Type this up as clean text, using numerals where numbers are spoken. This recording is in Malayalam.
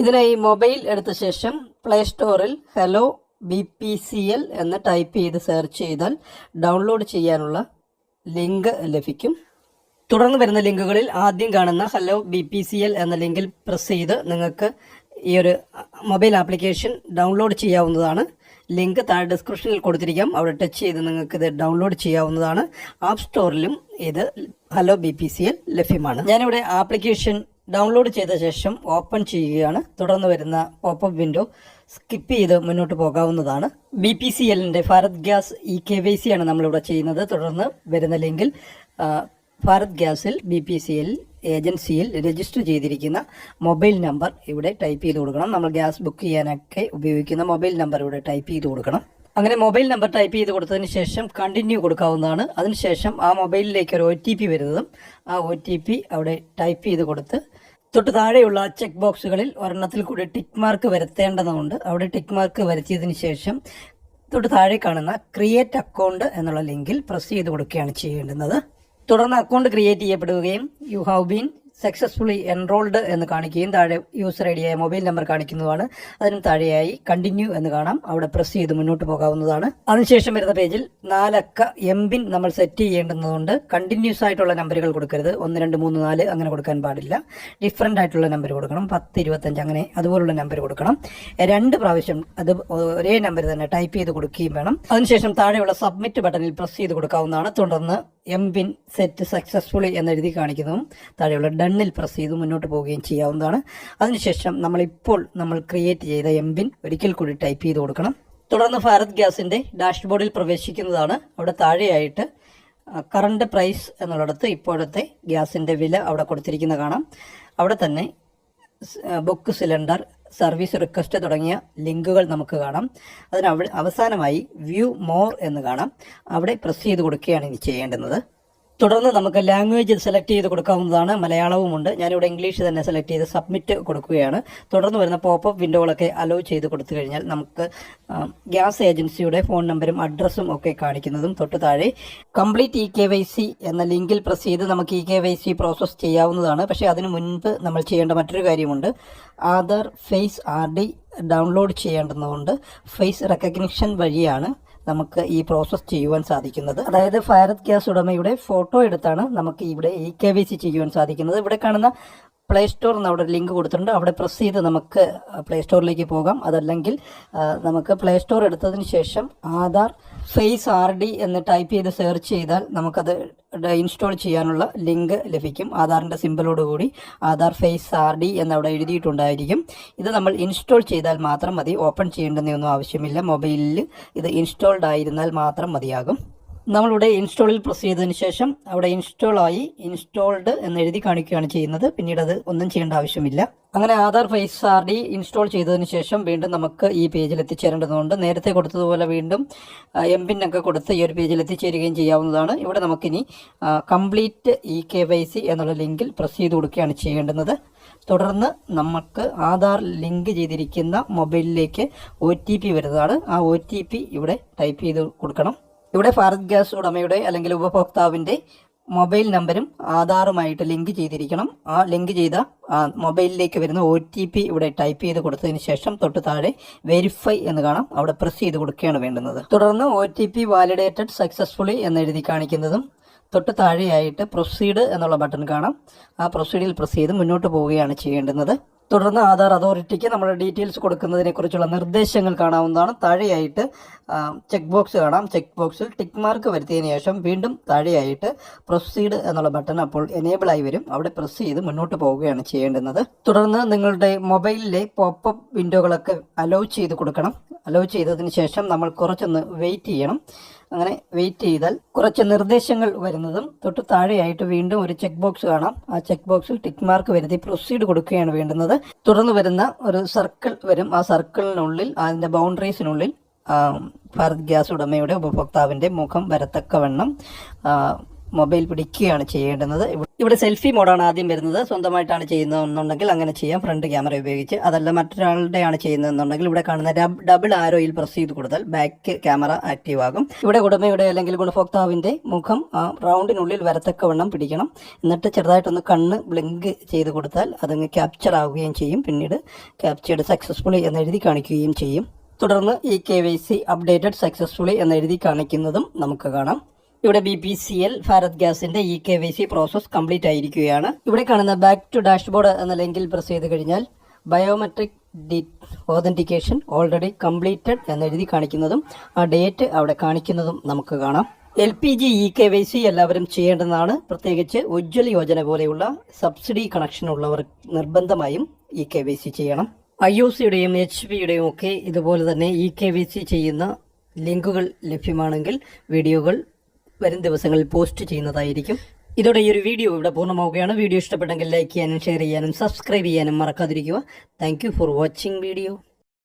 ഇതിനായി മൊബൈൽ എടുത്ത ശേഷം പ്ലേ സ്റ്റോറിൽ ഹലോ BPCL എന്ന് ടൈപ്പ് ചെയ്ത് സെർച്ച് ചെയ്താൽ ഡൗൺലോഡ് ചെയ്യാനുള്ള ലിങ്ക് ലഭിക്കും. തുടർന്ന് വരുന്ന ലിങ്കുകളിൽ ആദ്യം കാണുന്ന ഹലോ BPCL എന്ന ലിങ്കിൽ പ്രസ് ചെയ്ത് നിങ്ങൾക്ക് ഈ ഒരു മൊബൈൽ ആപ്ലിക്കേഷൻ ഡൗൺലോഡ് ചെയ്യാവുന്നതാണ്. ലിങ്ക് താഴെ ഡിസ്ക്രിപ്ഷനിൽ കൊടുത്തിരിക്കാം. അവിടെ ടച്ച് ചെയ്ത് നിങ്ങൾക്ക് ഇത് ഡൗൺലോഡ് ചെയ്യാവുന്നതാണ്. ആപ്പ് സ്റ്റോറിലും ഇത് ഹലോ BPCL ലഭ്യമാണ്. ഞാനിവിടെ ആപ്ലിക്കേഷൻ ഡൗൺലോഡ് ചെയ്ത ശേഷം ഓപ്പൺ ചെയ്യുകയാണ്. തുടർന്ന് വരുന്ന പോപ്പപ്പ് വിൻഡോ സ്കിപ്പ് ചെയ്ത് മുന്നോട്ട് പോകാവുന്നതാണ്. BPCLന്റെ ഭാരത് ഗ്യാസ് KYC ആണ് നമ്മളിവിടെ ചെയ്യുന്നത്. തുടർന്ന് വരുന്ന ലിങ്കിൽ ഭാരത് ഗ്യാസിൽ BPCL ഏജൻസിയിൽ രജിസ്റ്റർ ചെയ്തിരിക്കുന്ന മൊബൈൽ നമ്പർ ഇവിടെ ടൈപ്പ് ചെയ്ത് കൊടുക്കണം. നമ്മൾ ഗ്യാസ് ബുക്ക് ചെയ്യാനൊക്കെ ഉപയോഗിക്കുന്ന മൊബൈൽ നമ്പർ ഇവിടെ ടൈപ്പ് ചെയ്ത് കൊടുക്കണം. അങ്ങനെ മൊബൈൽ നമ്പർ ടൈപ്പ് ചെയ്ത് കൊടുത്തതിന് ശേഷം കണ്ടിന്യൂ കൊടുക്കാവുന്നതാണ്. അതിനുശേഷം ആ മൊബൈലിലേക്ക് ഒരു OTP വരുന്നതും ആ OTP അവിടെ ടൈപ്പ് ചെയ്ത് കൊടുത്ത് തൊട്ട് താഴെയുള്ള ചെക്ക് ബോക്സുകളിൽ ഒരെണ്ണത്തിൽ കൂടി ടിക്ക് മാർക്ക് വരുത്തേണ്ടതുണ്ട്. അവിടെ ടിക്ക് മാർക്ക് വരുത്തിയതിന് ശേഷം തൊട്ട് താഴെ കാണുന്ന ക്രിയേറ്റ് അക്കൗണ്ട് എന്നുള്ള ലിങ്കിൽ പ്രസ് ചെയ്ത് കൊടുക്കുകയാണ് ചെയ്യേണ്ടുന്നത്. തുടർന്ന് അക്കൗണ്ട് ക്രിയേറ്റ് ചെയ്യപ്പെടുകയും you have been successfully enrolled എന്ന് കാണിക്കുകയും താഴെ യൂസർ ID ആയ മൊബൈൽ നമ്പർ കാണിക്കുന്നതാണ്. അതിനും താഴെയായി കണ്ടിന്യൂ എന്ന് കാണാം. അവിടെ പ്രസ് ചെയ്ത് മുന്നോട്ട് പോകാവുന്നതാണ്. അതിനുശേഷം വരുന്ന പേജിൽ 4 അക്ക MPIN നമ്മൾ സെറ്റ് ചെയ്യേണ്ടതുകൊണ്ട് കണ്ടിന്യൂസ് ആയിട്ടുള്ള നമ്പറുകൾ കൊടുക്കരുത്. 1 2 3 4 അങ്ങനെ കൊടുക്കാൻ പാടില്ല. ഡിഫറൻ്റ് ആയിട്ടുള്ള നമ്പർ കൊടുക്കണം. 10 25 അങ്ങനെ അതുപോലുള്ള നമ്പർ കൊടുക്കണം. 2 പ്രാവശ്യം അത് ഒരേ നമ്പർ തന്നെ ടൈപ്പ് ചെയ്ത് കൊടുക്കുകയും വേണം. അതിനുശേഷം താഴെയുള്ള സബ്മിറ്റ് ബട്ടണിൽ പ്രസ് ചെയ്ത് കൊടുക്കാവുന്നതാണ്. തുടർന്ന് MPIN സെറ്റ് സക്സസ്ഫുള്ളി എന്നെഴുതി കാണിക്കുന്നതും താഴെയുള്ള ഡണ്ണിൽ പ്രസ് ചെയ്ത് മുന്നോട്ട് പോവുകയും ചെയ്യാവുന്നതാണ്. അതിനുശേഷം നമ്മൾ ക്രിയേറ്റ് ചെയ്ത MPIN ഒരിക്കൽ കൂടി ടൈപ്പ് ചെയ്ത് കൊടുക്കണം. തുടർന്ന് ഭാരത് ഗ്യാസിന്റെ ഡാഷ്ബോർഡിൽ പ്രവേശിക്കുന്നതാണ്. അവിടെ താഴെയായിട്ട് കറണ്ട് പ്രൈസ് എന്നുള്ളിടത്ത് ഇപ്പോഴത്തെ ഗ്യാസിന്റെ വില അവിടെ കൊടുത്തിരിക്കുന്ന കാണാം. അവിടെ തന്നെ ബുക്ക് സിലിണ്ടർ, സർവീസ് റിക്വസ്റ്റ് തുടങ്ങിയ ലിങ്കുകൾ നമുക്ക് കാണാം. അതിന് അവസാനമായി വ്യൂ മോർ എന്ന് കാണാം. അവിടെ പ്രസ് ചെയ്ത് കൊടുക്കുകയാണ് ഇനി ചെയ്യേണ്ടുന്നത്. തുടർന്ന് നമുക്ക് ലാംഗ്വേജ് സെലക്ട് ചെയ്ത് കൊടുക്കാവുന്നതാണ്. മലയാളവുമുണ്ട്. ഞാനിവിടെ ഇംഗ്ലീഷ് തന്നെ സെലക്ട് ചെയ്ത് സബ്മിറ്റ് കൊടുക്കുകയാണ്. തുടർന്ന് വരുന്ന പോപ്പപ്പ് വിൻഡോകളൊക്കെ അലോ ചെയ്ത് കൊടുത്തു കഴിഞ്ഞാൽ നമുക്ക് ഗ്യാസ് ഏജൻസിയുടെ ഫോൺ നമ്പറും അഡ്രസ്സും ഒക്കെ കാണിക്കുന്നതും തൊട്ട് താഴെ കംപ്ലീറ്റ് KYC എന്ന ലിങ്കിൽ പ്രസ് ചെയ്ത് നമുക്ക് KYC പ്രോസസ് ചെയ്യാവുന്നതാണ്. പക്ഷേ അതിനു മുൻപ് നമ്മൾ ചെയ്യേണ്ട മറ്റൊരു കാര്യമുണ്ട്. ആധാർ ഫേസ് RD ഡൗൺലോഡ് ചെയ്യേണ്ടതുകൊണ്ട് ഫേസ് റെക്കഗ്നിഷൻ വഴിയാണ് നമുക്ക് ഈ പ്രോസസ്സ് ചെയ്യുവാൻ സാധിക്കുന്നത്. അതായത് ഭാരത് ഗ്യാസ് ഉടമയുടെ ഫോട്ടോ എടുത്താണ് നമുക്ക് ഇവിടെ KYC ചെയ്യുവാൻ സാധിക്കുന്നത്. ഇവിടെ കാണുന്ന പ്ലേ സ്റ്റോർ എന്ന് അവിടെ ലിങ്ക് കൊടുത്തിട്ടുണ്ട്. അവിടെ പ്രസ് ചെയ്ത് നമുക്ക് പ്ലേ സ്റ്റോറിലേക്ക് പോകാം. അതല്ലെങ്കിൽ നമുക്ക് പ്ലേ സ്റ്റോർ എടുത്തതിന് ശേഷം ആധാർ ഫേസ് RD എന്ന് ടൈപ്പ് ചെയ്ത് സെർച്ച് ചെയ്താൽ നമുക്കത് ഇൻസ്റ്റാൾ ചെയ്യാനുള്ള ലിങ്ക് ലഭിക്കും. ആധാറിൻ്റെ സിമ്പിളോടുകൂടി ആധാർ ഫേസ് RD എന്നവിടെ എഴുതിയിട്ടുണ്ടായിരിക്കും. ഇത് നമ്മൾ ഇൻസ്റ്റാൾ ചെയ്താൽ മാത്രം മതി. ഓപ്പൺ ചെയ്യേണ്ടെന്നൊന്നും ആവശ്യമില്ല. മൊബൈലിൽ ഇത് ഇൻസ്റ്റാൾഡ് ആയിരുന്നാൽ മാത്രം മതിയാകും. നമ്മളിവിടെ ഇൻസ്റ്റാളിൽ പ്രസ് ചെയ്തതിന് ശേഷം അവിടെ ഇൻസ്റ്റാൾഡ് എന്ന് എഴുതി കാണിക്കുകയാണ് ചെയ്യുന്നത്. പിന്നീട് അത് ഒന്നും ചെയ്യേണ്ട ആവശ്യമില്ല. അങ്ങനെ ആധാർ ഫേസ് RD ഇൻസ്റ്റാൾ ചെയ്തതിന് ശേഷം വീണ്ടും നമുക്ക് ഈ പേജിൽ എത്തിച്ചേരേണ്ടതുണ്ട്. നേരത്തെ കൊടുത്തതുപോലെ വീണ്ടും MPIN ഒക്കെ കൊടുത്ത് ഈ ഒരു പേജിൽ എത്തിച്ചേരുകയും ചെയ്യാവുന്നതാണ്. ഇവിടെ നമുക്കിനി കംപ്ലീറ്റ് KYC എന്നുള്ള ലിങ്കിൽ പ്രസ് ചെയ്ത് കൊടുക്കുകയാണ് ചെയ്യേണ്ടുന്നത്. തുടർന്ന് നമുക്ക് ആധാർ ലിങ്ക് ചെയ്തിരിക്കുന്ന മൊബൈലിലേക്ക് OTP വരുന്നതാണ്. ആ OTP ഇവിടെ ടൈപ്പ് ചെയ്ത് കൊടുക്കണം. ഇവിടെ ഭാരത് ഗ്യാസ് ഉടമയുടെ അല്ലെങ്കിൽ ഉപഭോക്താവിൻ്റെ മൊബൈൽ നമ്പരും ആധാറുമായിട്ട് ലിങ്ക് ചെയ്തിരിക്കണം. ആ ലിങ്ക് ചെയ്ത മൊബൈലിലേക്ക് വരുന്ന OTP ഇവിടെ ടൈപ്പ് ചെയ്ത് കൊടുത്തതിന് ശേഷം തൊട്ട് താഴെ വെരിഫൈ എന്ന് കാണാം. അവിടെ പ്രസ് ചെയ്ത് കൊടുക്കുകയാണ് വേണ്ടുന്നത്. തുടർന്ന് OTP വാലിഡേറ്റഡ് സക്സസ്ഫുള്ളി എന്നെഴുതി കാണിക്കുന്നതും തൊട്ട് താഴെയായിട്ട് പ്രൊസീഡ് എന്നുള്ള ബട്ടൺ കാണാം. ആ പ്രൊസീഡിൽ പ്രസ് ചെയ്ത് മുന്നോട്ട് പോവുകയാണ് ചെയ്യേണ്ടുന്നത്. തുടർന്ന് ആധാർ അതോറിറ്റിക്ക് നമ്മുടെ ഡീറ്റെയിൽസ് കൊടുക്കുന്നതിനെ കുറിച്ചുള്ള നിർദ്ദേശങ്ങൾ കാണാവുന്നതാണ്. താഴെയായിട്ട് ചെക്ക് ബോക്സ് കാണാം. ചെക്ക് ബോക്സിൽ ടിക്ക് മാർക്ക് വരുത്തിയതിന് ശേഷം വീണ്ടും താഴെയായിട്ട് പ്രൊസീഡ് എന്നുള്ള ബട്ടൺ അപ്പോൾ എനേബിൾ ആയി വരും. അവിടെ പ്രസ് ചെയ്ത് മുന്നോട്ട് പോവുകയാണ് ചെയ്യേണ്ടുന്നത്. തുടർന്ന് നിങ്ങളുടെ മൊബൈലിലെ പോപ്പപ്പ് വിൻഡോകളൊക്കെ അലോ ചെയ്ത് കൊടുക്കണം. അലോ ചെയ്തതിന് ശേഷം നമ്മൾ കുറച്ചൊന്ന് വെയിറ്റ് ചെയ്യണം. അങ്ങനെ വെയിറ്റ് ചെയ്താൽ കുറച്ച് നിർദ്ദേശങ്ങൾ വരുന്നതും തൊട്ട് താഴെയായിട്ട് വീണ്ടും ഒരു ചെക്ക് ബോക്സ് കാണാം. ആ ചെക്ക് ബോക്സിൽ ടിക്ക് മാർക്ക് വരുത്തി പ്രൊസീഡ് കൊടുക്കുകയാണ് വേണ്ടുന്നത്. തുടർന്ന് വരുന്ന ഒരു സർക്കിൾ വരും. ആ സർക്കിളിനുള്ളിൽ അതിൻ്റെ ബൗണ്ടറീസിനുള്ളിൽ ഭാരത് ഗ്യാസ് ഉടമയുടെ ഉപഭോക്താവിൻ്റെ മുഖം വരത്തക്കവണ്ണം മൊബൈൽ പിടിക്കുകയാണ് ചെയ്യേണ്ടുന്നത്. ഇവിടെ സെൽഫി മോഡാണ് ആദ്യം വരുന്നത്. സ്വന്തമായിട്ടാണ് ചെയ്യുന്നതെന്നുണ്ടെങ്കിൽ അങ്ങനെ ചെയ്യാം, ഫ്രണ്ട് ക്യാമറ ഉപയോഗിച്ച്. അതല്ല മറ്റൊരാളുടെയാണ് ചെയ്യുന്നതെന്നുണ്ടെങ്കിൽ ഇവിടെ കാണുന്ന ഡബിൾ ആരോയിൽ പ്രസ് ചെയ്ത് കൊടുത്താൽ ബാക്ക് ക്യാമറ ആക്റ്റീവ് ആകും. ഇവിടെ ഉടമയുടെ അല്ലെങ്കിൽ ഗുണഭോക്താവിന്റെ മുഖം ആ റൗണ്ടിനുള്ളിൽ വരത്തക്കവണ്ണം പിടിക്കണം. എന്നിട്ട് ചെറുതായിട്ടൊന്ന് കണ്ണ് ബ്ലിങ്ക് ചെയ്ത് കൊടുത്താൽ അതങ്ങ് ക്യാപ്ചർ ആവുകയും ചെയ്യും. പിന്നീട് ക്യാപ്ചേർഡ് സക്സസ്ഫുള്ളി എന്നെഴുതി കാണിക്കുകയും ചെയ്യും. തുടർന്ന് KYC അപ്ഡേറ്റഡ് സക്സസ്ഫുള്ളി എന്നെഴുതി കാണിക്കുന്നതും നമുക്ക് കാണാം. ഇവിടെ BPCL ഭാരത് ഗ്യാസിന്റെ KYC പ്രോസസ് കംപ്ലീറ്റ് ആയിരിക്കുകയാണ്. ഇവിടെ കാണുന്ന ബാക്ക് ടു ഡാഷ്ബോർഡ് എന്ന ലിങ്കിൽ പ്രസ് ചെയ്ത് കഴിഞ്ഞാൽ ബയോമെട്രിക് ഓതന്റിക്കേഷൻ ഓൾറെഡി കംപ്ലീറ്റഡ് എന്നെഴുതി കാണിക്കുന്നതും ആ ഡേറ്റ് അവിടെ കാണിക്കുന്നതും നമുക്ക് കാണാം. LPG KYC എല്ലാവരും ചെയ്യേണ്ടതാണ്. പ്രത്യേകിച്ച് ഉജ്ജ്വല യോജന പോലെയുള്ള സബ്സിഡി കണക്ഷൻ ഉള്ളവർ നിർബന്ധമായും KYC ചെയ്യണം. IOCയുടെയും HPയുടെയും ഒക്കെ ഇതുപോലെ തന്നെ KYC ചെയ്യുന്ന ലിങ്കുകൾ ലഭ്യമാണെങ്കിൽ വീഡിയോകൾ വരും ദിവസങ്ങളിൽ പോസ്റ്റ് ചെയ്യുന്നതായിരിക്കും. ഇതോടെ ഈ ഒരു വീഡിയോ ഇവിടെ പൂർണ്ണമാവുകയാണ്. വീഡിയോ ഇഷ്ടപ്പെട്ടെങ്കിൽ ലൈക്ക് ചെയ്യാനും ഷെയർ ചെയ്യാനും സബ്സ്ക്രൈബ് ചെയ്യാനും മറക്കാതിരിക്കുക. Thank you for watching video.